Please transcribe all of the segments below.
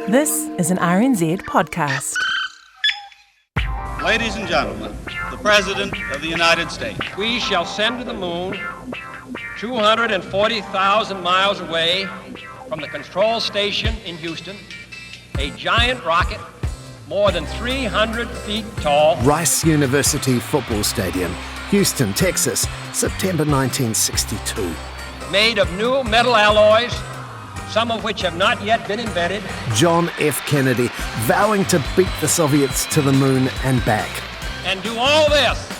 This is an RNZ podcast. Ladies and gentlemen, the President of the United States. We shall send to the moon 240,000 miles away from the control station in Houston, a giant rocket more than 300 feet tall. Rice University Football Stadium, Houston, Texas, September 1962. Made of new metal alloys, some of which have not yet been invented. John F. Kennedy vowing to beat the Soviets to the moon and back. And do all this,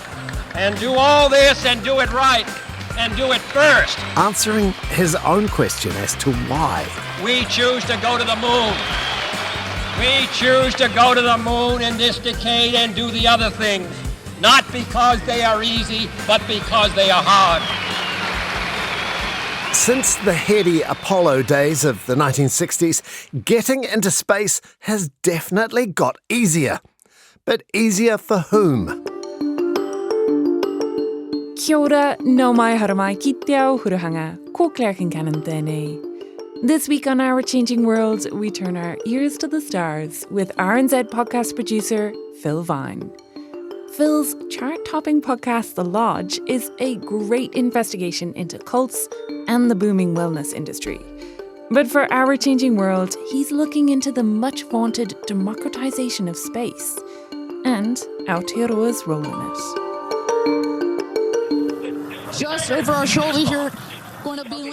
and do all this, and do it right, and do it first. Answering his own question as to why. We choose to go to the moon. We choose to go to the moon in this decade and do the other things, not because they are easy, but because they are hard. Since the heady Apollo days of the 1960s, getting into space has definitely got easier. But easier for whom? Kia ora, nau mai haramai ki te ao hurahanga, ko Claire Kincannon tēnei. This week on Our Changing World, we turn our ears to the stars with RNZ podcast producer Phil Vine. Phil's chart-topping podcast, The Lodge, is a great investigation into cults and the booming wellness industry. But for Our Changing World, he's looking into the much-vaunted democratization of space and Aotearoa's role in it. Just over our shoulder here.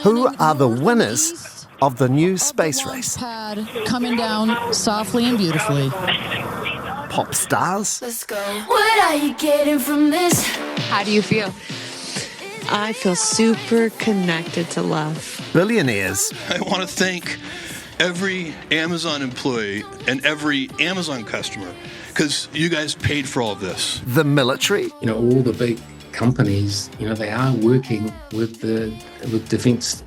Who are the winners of the new space race? Pad coming down softly and beautifully. Pop stars? Let's go. What are you getting from this? How do you feel? I feel super connected to love. Billionaires? I want to thank every Amazon employee and every Amazon customer because you guys paid for all of this. The military? You know, all the big companies, you know, they are working with defense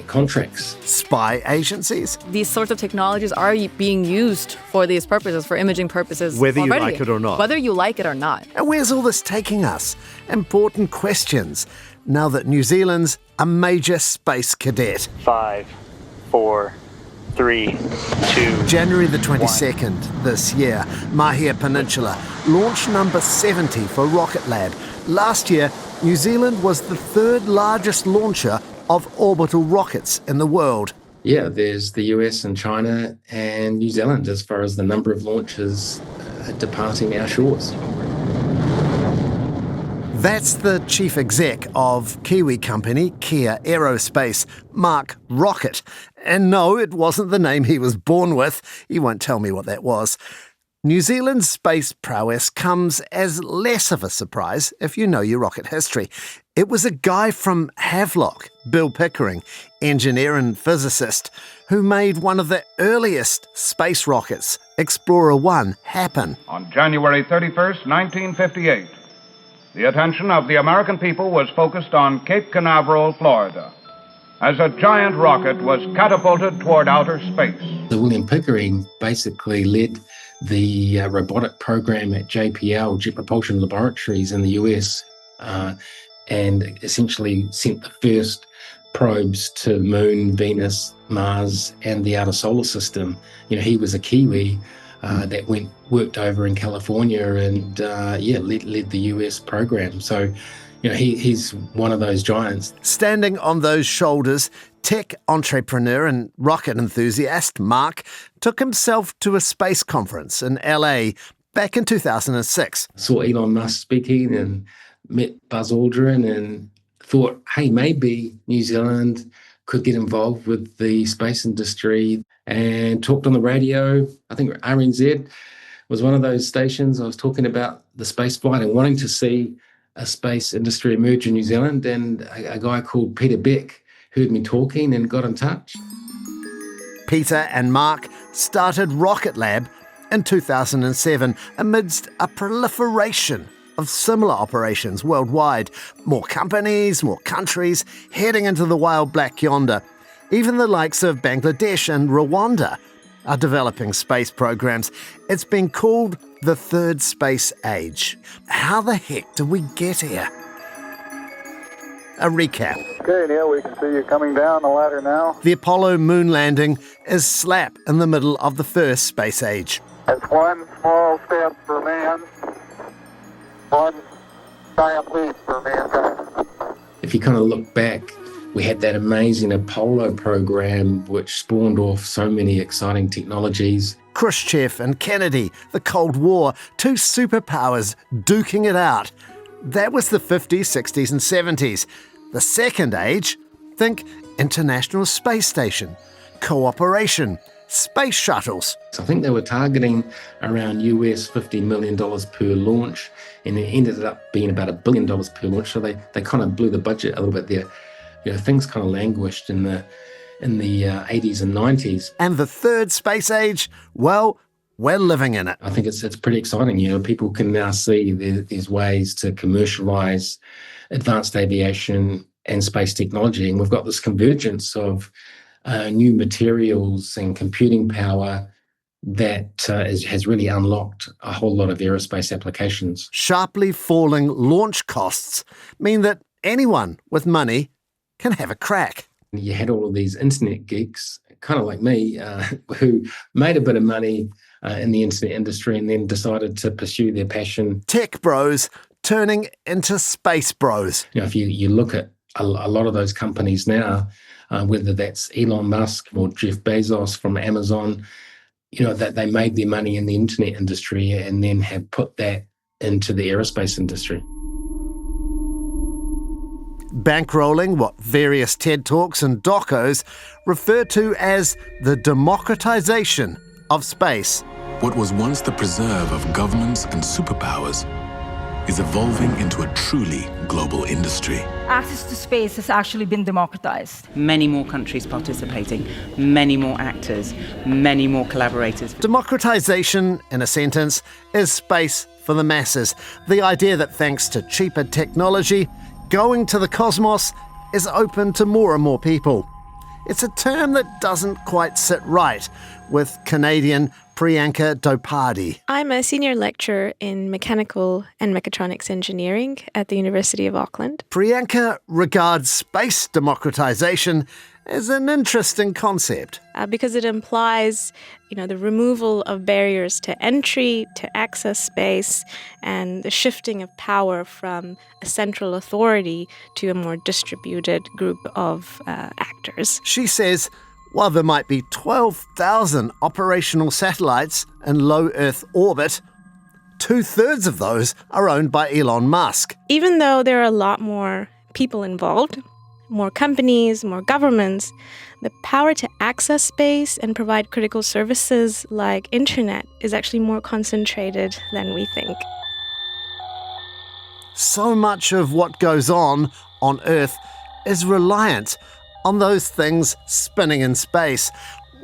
contracts. Spy agencies? These sorts of technologies are being used for these purposes, for imaging purposes. Whether you already. like it or not. Whether you like it or not. And where's all this taking us? Important questions, now that New Zealand's a major space cadet. 5, 4, 3, 2. January the 22nd this year, Mahia Peninsula, launch number 70 for Rocket Lab. Last year, New Zealand was the third largest launcher of orbital rockets in the world. Yeah, there's the US and China and New Zealand as far as the number of launches departing our shores. That's the chief exec of Kiwi company Kia Aerospace, Mark Rocket. And no, it wasn't the name he was born with. He won't tell me what that was. New Zealand's space prowess comes as less of a surprise if you know your rocket history. It was a guy from Havelock, Bill Pickering, engineer and physicist, who made one of the earliest space rockets, Explorer 1, happen. On January 31st, 1958, the attention of the American people was focused on Cape Canaveral, Florida, as a giant rocket was catapulted toward outer space. So William Pickering basically led the robotic program at JPL, Jet Propulsion Laboratories in the US, and essentially sent the first probes to Moon, Venus, Mars, and the outer solar system. You know, he was a Kiwi that worked over in California and led the US program. So, you know, he's one of those giants. Standing on those shoulders, tech entrepreneur and rocket enthusiast Mark took himself to a space conference in LA back in 2006. Saw Elon Musk speaking and met Buzz Aldrin and thought, hey, maybe New Zealand could get involved with the space industry, and talked on the radio. I think RNZ was one of those stations. I was talking about the space flight and wanting to see a space industry emerge in New Zealand, and a guy called Peter Beck heard me talking and got in touch. Peter and Mark started Rocket Lab in 2007 amidst a proliferation of similar operations worldwide. More companies, more countries, heading into the wild black yonder. Even the likes of Bangladesh and Rwanda are developing space programs. It's been called the third space age. How the heck did we get here? A recap. Okay, Neil, we can see you coming down the ladder now. The Apollo moon landing is slap in the middle of the first space age. It's one small step for man, one giant leap for mankind. If you kind of look back, we had that amazing Apollo program which spawned off so many exciting technologies. Khrushchev and Kennedy, the Cold War, two superpowers duking it out. That was the 50s, 60s and 70s. The second age, think International Space Station, cooperation, space shuttles. So I think they were targeting around US $50 million per launch, and it ended up being about $1 billion per launch. So they kind of blew the budget a little bit there. You know, things kind of languished in the 80s and 90s. And the third space age, well, we're living in it. I think it's pretty exciting. You know, people can now see there's ways to commercialize advanced aviation and space technology, and we've got this convergence of new materials and computing power that has really unlocked a whole lot of aerospace applications. Sharply falling launch costs mean that anyone with money can have a crack. You had all of these internet geeks, kind of like me, who made a bit of money in the internet industry and then decided to pursue their passion. Tech bros turning into space bros. You know, if you look at a lot of those companies now, whether that's Elon Musk or Jeff Bezos from Amazon, you know, that they made their money in the internet industry and then have put that into the aerospace industry. Bankrolling what various TED Talks and docos refer to as the democratization of space. What was once the preserve of governments and superpowers is evolving into a truly global industry. Access to space has actually been democratized. Many more countries participating, many more actors, many more collaborators. Democratization, in a sentence, is space for the masses. The idea that thanks to cheaper technology, going to the cosmos is open to more and more people. It's a term that doesn't quite sit right with Canadian Priyanka Dhopade. I'm a senior lecturer in mechanical and mechatronics engineering at the University of Auckland. Priyanka regards space democratization as an interesting concept. Because it implies, the removal of barriers to entry, to access space, and the shifting of power from a central authority to a more distributed group of actors. She says, while there might be 12,000 operational satellites in low Earth orbit, 2/3 of those are owned by Elon Musk. Even though there are a lot more people involved, more companies, more governments, the power to access space and provide critical services like internet is actually more concentrated than we think. So much of what goes on Earth is reliant on those things spinning in space.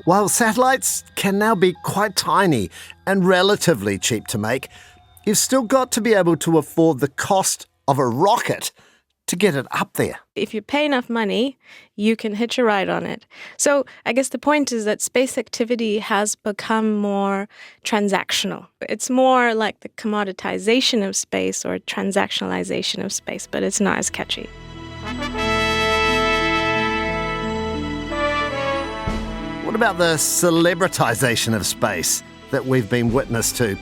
While satellites can now be quite tiny and relatively cheap to make, you've still got to be able to afford the cost of a rocket to get it up there. If you pay enough money, you can hitch a ride on it. So I guess the point is that space activity has become more transactional. It's more like the commoditization of space or transactionalization of space, but it's not as catchy. What about the celebritization of space that we've been witness to?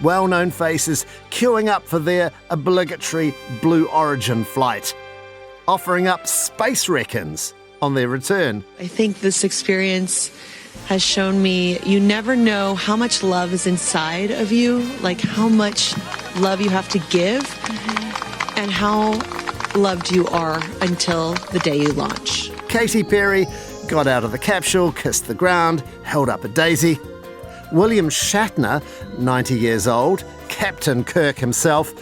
Well-known faces queuing up for their obligatory Blue Origin flight, offering up space reckons on their return. I think this experience has shown me you never know how much love is inside of you, like how much love you have to give, and how loved you are until the day you launch. Katy Perry got out of the capsule, kissed the ground, held up a daisy. William Shatner, 90 years old, Captain Kirk himself,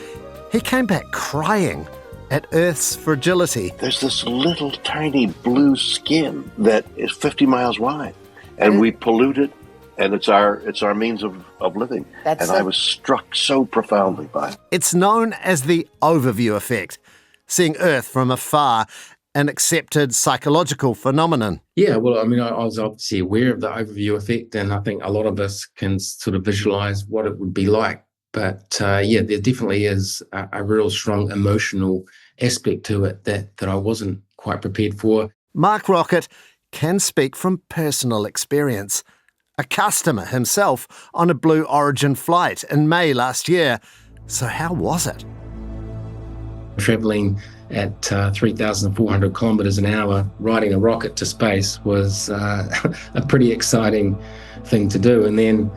he came back crying at Earth's fragility. There's this little tiny blue skin that is 50 miles wide, and we pollute it, and it's our means of living. I was struck so profoundly by it. It's known as the overview effect, seeing Earth from afar, an accepted psychological phenomenon. Yeah, well, I mean, I was obviously aware of the overview effect, and I think a lot of us can sort of visualize what it would be like. But yeah, there definitely is a real strong emotional aspect to it that I wasn't quite prepared for. Mark Rockett can speak from personal experience. A customer himself on a Blue Origin flight in May last year. So how was it? Travelling at 3,400 kilometres an hour, riding a rocket to space was a pretty exciting thing to do. And then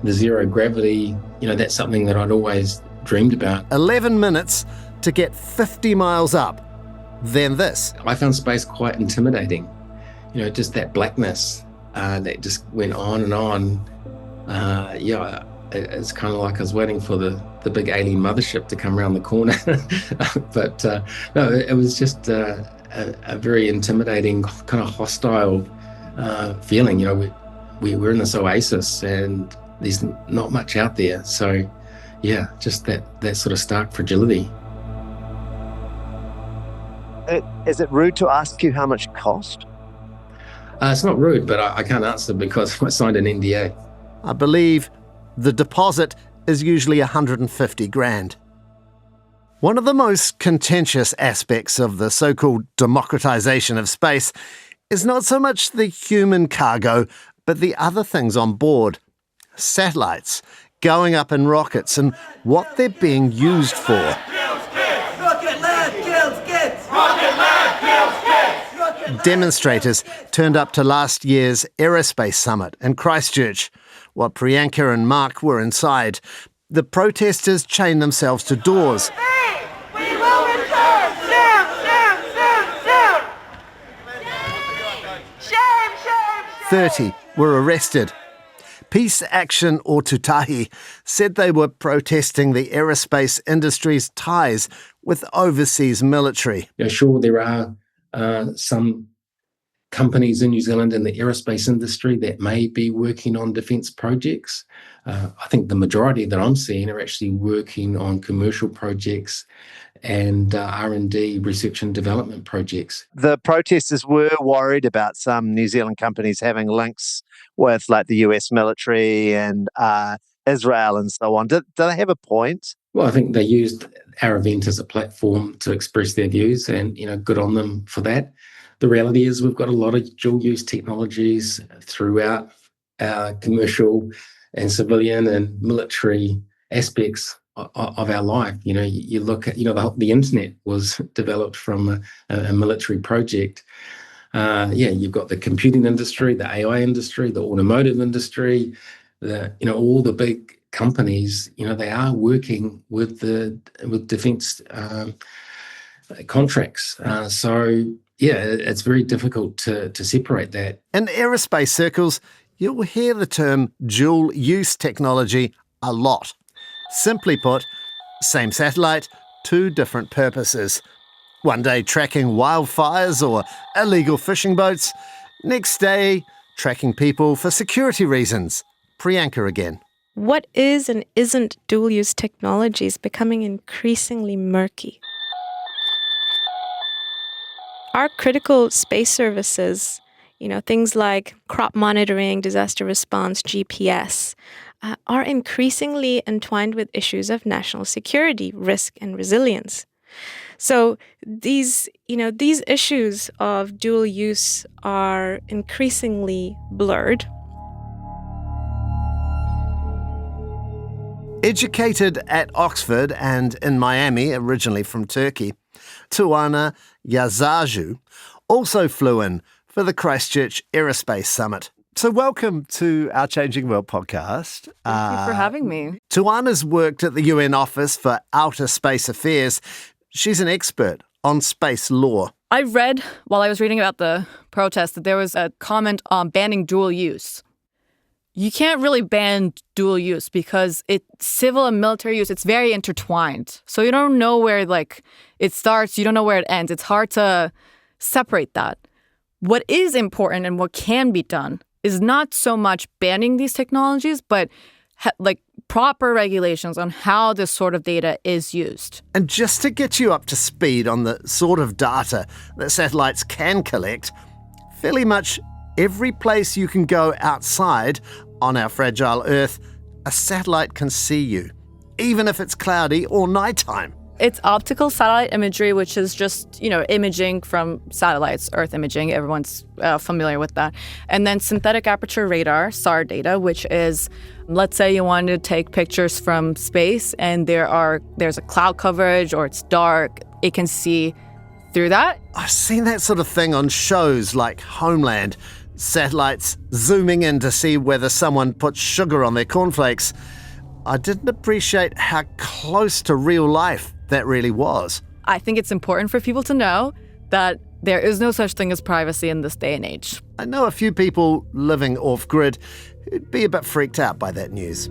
the zero gravity, that's something that I'd always dreamed about. 11 minutes to get 50 miles up. Then this. I found space quite intimidating. Just that blackness that just went on and on. It's kind of like I was waiting for the big alien mothership to come around the corner. But no, it was just a very intimidating, kind of hostile feeling. We're in this oasis and there's not much out there. So yeah, just that sort of stark fragility. Is it rude to ask you how much it cost? It's not rude, but I can't answer because I signed an NDA. I believe the deposit is usually 150 grand. One of the most contentious aspects of the so-called democratisation of space is not so much the human cargo, but the other things on board. Satellites, going up in rockets, and what they're being used for. Demonstrators turned up to last year's Aerospace summit in Christchurch. While Priyanka and Mark were inside, the protesters chained themselves to doors. Hey, we will return! Down! Shame! 30 were arrested. Peace Action or Tutahi said they were protesting the aerospace industry's ties with overseas military. Sure, there are some companies in New Zealand in the aerospace industry that may be working on defence projects. I think the majority that I'm seeing are actually working on commercial projects and R&D, research and development projects. The protesters were worried about some New Zealand companies having links with like the US military and Israel and so on. Do they have a point? Well, I think they used our event as a platform to express their views and, good on them for that. The reality is we've got a lot of dual-use technologies throughout our commercial and civilian and military aspects of our life. You look at, the internet was developed from a military project. You've got the computing industry, the AI industry, the automotive industry, all the big companies, they are working with defence contracts. It's very difficult to separate that. In aerospace circles, you'll hear the term dual-use technology a lot. Simply put, same satellite, two different purposes. One day tracking wildfires or illegal fishing boats. Next day, tracking people for security reasons. Priyanka again. What is and isn't dual-use technology is becoming increasingly murky. Our critical space services, things like crop monitoring, disaster response, GPS, are increasingly entwined with issues of national security, risk, and resilience. So these issues of dual use are increasingly blurred. Educated at Oxford and in Miami, originally from Turkey, Tuana Yazici also flew in for the Christchurch Aerospace Summit. So welcome to our Changing World podcast. Thank you for having me. Tuana's worked at the UN Office for Outer Space Affairs. She's an expert on space law. I read, while I was reading about the protest, that there was a comment on banning dual use. You can't really ban dual use because civil and military use, it's very intertwined. So you don't know where it starts, you don't know where it ends. It's hard to separate that. What is important and what can be done is not so much banning these technologies, but proper regulations on how this sort of data is used. And just to get you up to speed on the sort of data that satellites can collect, fairly much every place you can go outside on our fragile Earth, a satellite can see you, even if it's cloudy or nighttime. It's optical satellite imagery, which is just, imaging from satellites, Earth imaging. Everyone's familiar with that. And then synthetic aperture radar, SAR data, which is, let's say you want to take pictures from space and there's a cloud coverage or it's dark. It can see through that. I've seen that sort of thing on shows like Homeland. Satellites zooming in to see whether someone put sugar on their cornflakes. I didn't appreciate how close to real life that really was. I think it's important for people to know that there is no such thing as privacy in this day and age. I know a few people living off-grid who'd be a bit freaked out by that news.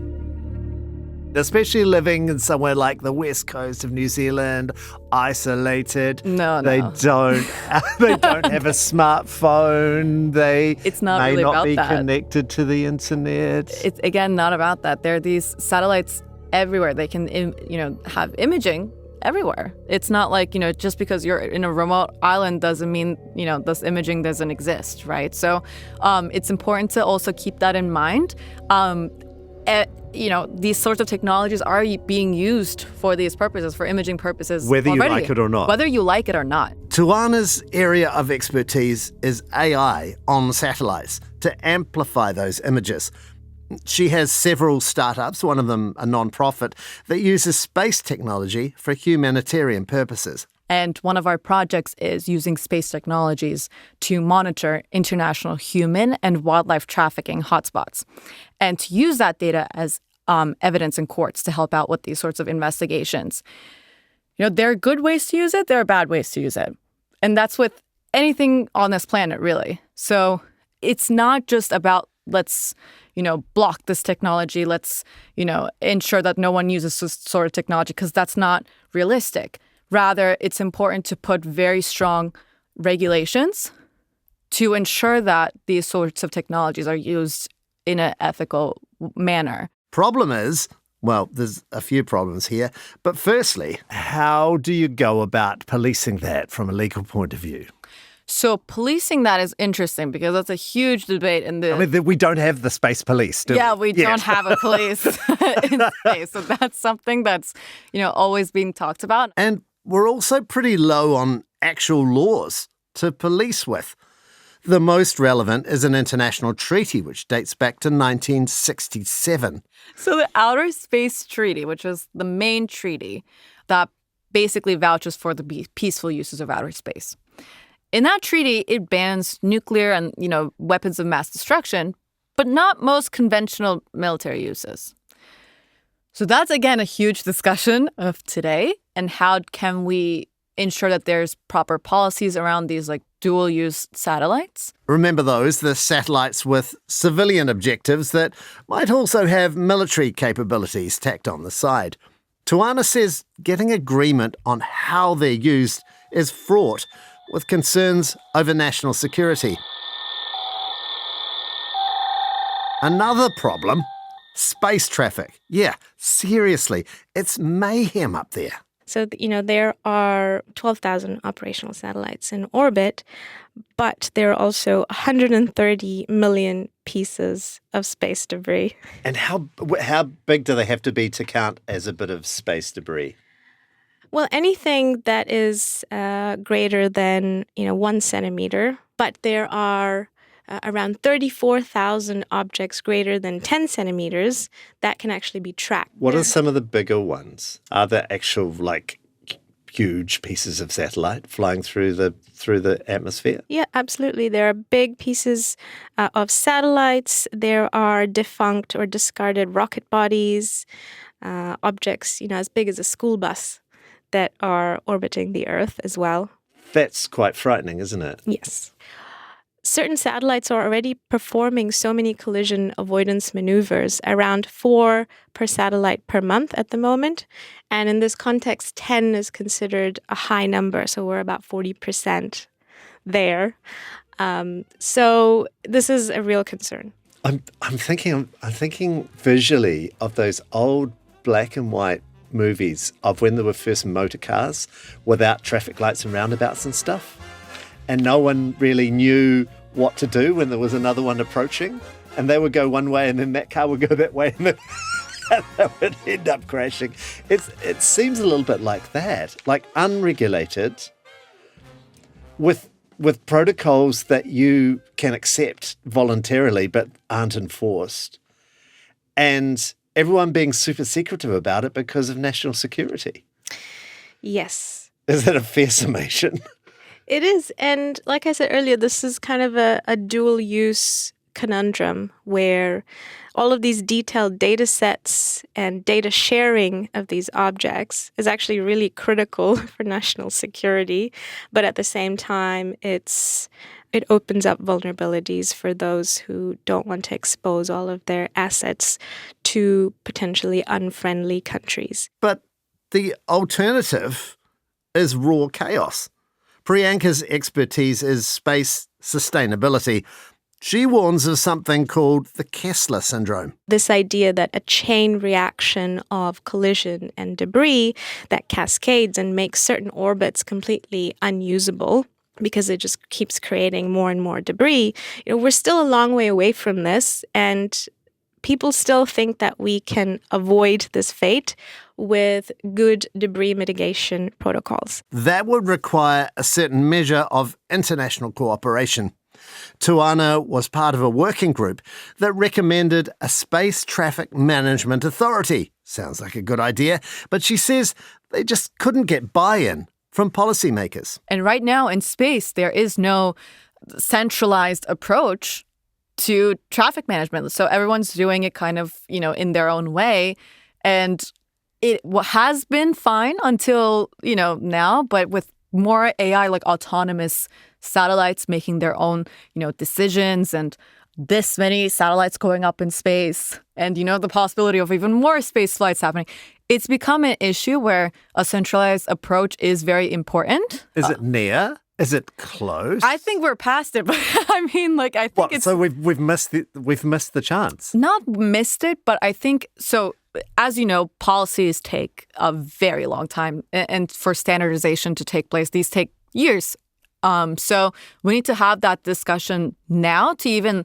Especially living in somewhere like the west coast of New Zealand, isolated. No. They don't have a smartphone. It's not may really not about be that. Connected to the internet. It's, again, not about that. There are these satellites everywhere. They can, have imaging everywhere. It's not like, just because you're in a remote island doesn't mean, this imaging doesn't exist, right? So it's important to also keep that in mind. These sorts of technologies are being used for these purposes, for imaging purposes. Whether already. you like it or not. Whether you like it or not. Tuana's area of expertise is AI on satellites to amplify those images. She has several startups, one of them a non-profit, that uses space technology for humanitarian purposes. And one of our projects is using space technologies to monitor international human and wildlife trafficking hotspots and to use that data as evidence in courts to help out with these sorts of investigations. There are good ways to use it. There are bad ways to use it. And that's with anything on this planet, really. So it's not just about let's, block this technology. Let's, ensure that no one uses this sort of technology because that's not realistic. Rather, it's important to put very strong regulations to ensure that these sorts of technologies are used in an ethical manner. Problem is, well, there's a few problems here. But firstly, how do you go about policing that from a legal point of view? So policing that is interesting because that's a huge debate in the... I mean, we don't have the space police, do we? Yeah, we don't have a police in space. So that's something that's, always being talked about. And we're also pretty low on actual laws to police with. The most relevant is an international treaty, which dates back to 1967. So the Outer Space Treaty, which is the main treaty that basically vouches for the peaceful uses of outer space. In that treaty, it bans nuclear and, weapons of mass destruction, but not most conventional military uses. So that's, again, a huge discussion of today. And how can we ensure that there's proper policies around these dual-use satellites? Remember those, the satellites with civilian objectives that might also have military capabilities tacked on the side. Tuana says getting agreement on how they're used is fraught with concerns over national security. Another problem, space traffic. Yeah, seriously, it's mayhem up there. So, there are 12,000 operational satellites in orbit, but there are also 130 million pieces of space debris. And how big do they have to be to count as a bit of space debris? Well, anything that is greater than 1 centimeter, but there are around 34,000 objects greater than 10 centimeters that can actually be tracked. What are some of the bigger ones? Are there actual huge pieces of satellite flying through the atmosphere? Yeah, absolutely. There are big pieces of satellites. There are defunct or discarded rocket bodies, objects as big as a school bus that are orbiting the Earth as well. That's quite frightening, isn't it? Yes. Certain satellites are already performing so many collision avoidance maneuvers, around 4 per satellite per month at the moment. And in this context, 10 is considered a high number, so we're about 40% there. So this is a real concern. I'm thinking visually of those old black and white movies of when there were first motor cars without traffic lights and roundabouts and stuff. And no one really knew what to do when there was another one approaching. And they would go one way and then that car would go that way. And then that would end up crashing. It seems a little bit like that, like unregulated, with protocols that you can accept voluntarily but aren't enforced, and everyone being super secretive about it because of national security. Yes. Is that a fair summation? It is. And like I said earlier, this is kind of a dual-use conundrum where all of these detailed data sets and data sharing of these objects is actually really critical for national security. But at the same time, it opens up vulnerabilities for those who don't want to expose all of their assets to potentially unfriendly countries. But the alternative is raw chaos. Priyanka's expertise is space sustainability. She warns of something called the Kessler syndrome. This idea that a chain reaction of collision and debris that cascades and makes certain orbits completely unusable because it just keeps creating more and more debris. We're still a long way away from this, and people still think that we can avoid this fate with good debris mitigation protocols. That would require a certain measure of international cooperation. Tuana was part of a working group that recommended a space traffic management authority. Sounds like a good idea, but she says they just couldn't get buy-in from policymakers. And right now in space, there is no centralized approach to traffic management. So everyone's doing it kind of, in their own way. And it has been fine until, now, but with more AI, like autonomous satellites making their own, decisions, and this many satellites going up in space, and, the possibility of even more space flights happening, it's become an issue where a centralized approach is very important. Is it near? Is it close? I think we're past it, but I think it's... So we've missed the chance. Not missed it, but I think so. As you know, policies take a very long time, and for standardization to take place, these take years. So we need to have that discussion now to even,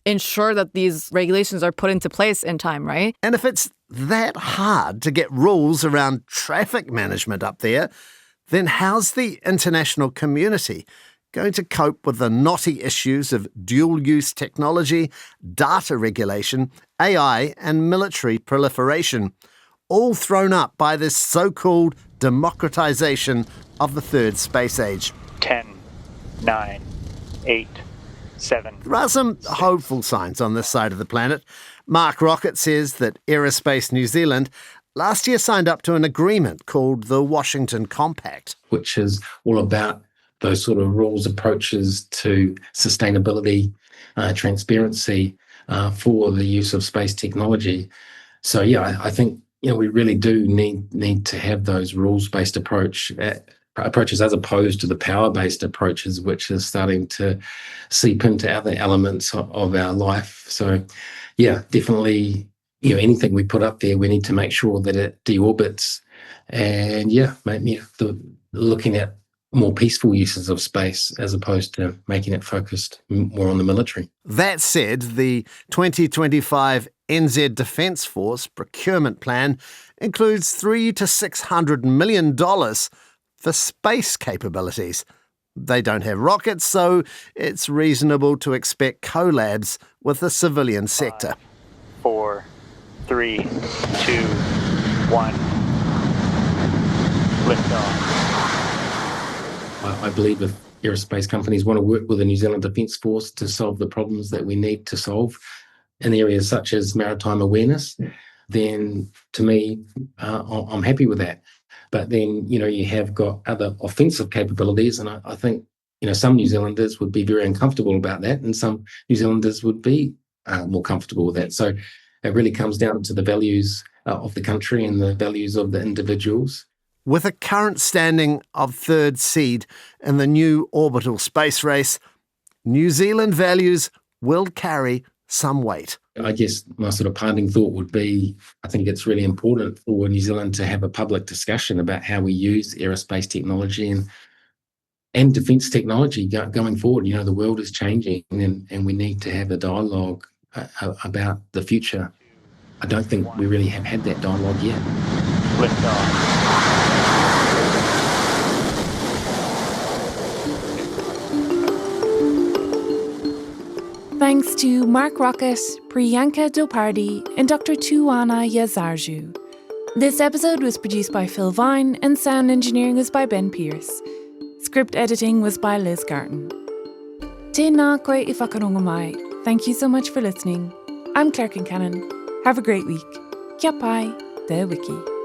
ensure that these regulations are put into place in time, right? And if it's that hard to get rules around traffic management up there, then how's the international community going to cope with the knotty issues of dual-use technology, data regulation, AI and military proliferation, all thrown up by this so-called democratisation of the third space age? 10, 9, 8, 7. There are some hopeful signs on this side of the planet. Mark Rockett says that Aerospace New Zealand last year signed up to an agreement called the Washington Compact, which is all about those sort of rules, approaches to sustainability, transparency for the use of space technology. So, I think we really do need to have those rules-based approaches as opposed to the power-based approaches, which is starting to seep into other elements of our life. So, definitely, anything we put up there, we need to make sure that it deorbits, and looking at more peaceful uses of space as opposed to making it focused more on the military. That said, the 2025 NZ Defence Force procurement plan includes $300 to $600 million for space capabilities. They don't have rockets, so it's reasonable to expect collabs with the civilian sector. 5, 4, 3, 2, 1. Liftoff. I believe if aerospace companies want to work with the New Zealand Defence Force to solve the problems that we need to solve in areas such as maritime awareness, then to me, I'm happy with that. But then, you have got other offensive capabilities, and I think, some New Zealanders would be very uncomfortable about that, and some New Zealanders would be more comfortable with that. So it really comes down to the values of the country and the values of the individuals. With a current standing of third seed in the new orbital space race, New Zealand values will carry some weight. I guess my sort of parting thought would be, I think it's really important for New Zealand to have a public discussion about how we use aerospace technology and defence technology going forward. The world is changing, and we need to have a dialogue about the future. I don't think we really have had that dialogue yet. Lift off. Thanks to Mark Rocket, Priyanka Dhopade, and Dr. Tuana Yazici. This episode was produced by Phil Vine and sound engineering was by Ben Pierce. Script editing was by Liz Garton. Tēnā koe I whakarongo mai. Thank you so much for listening. I'm Claire Kincannon. Have a great week. Kia pai, te wiki.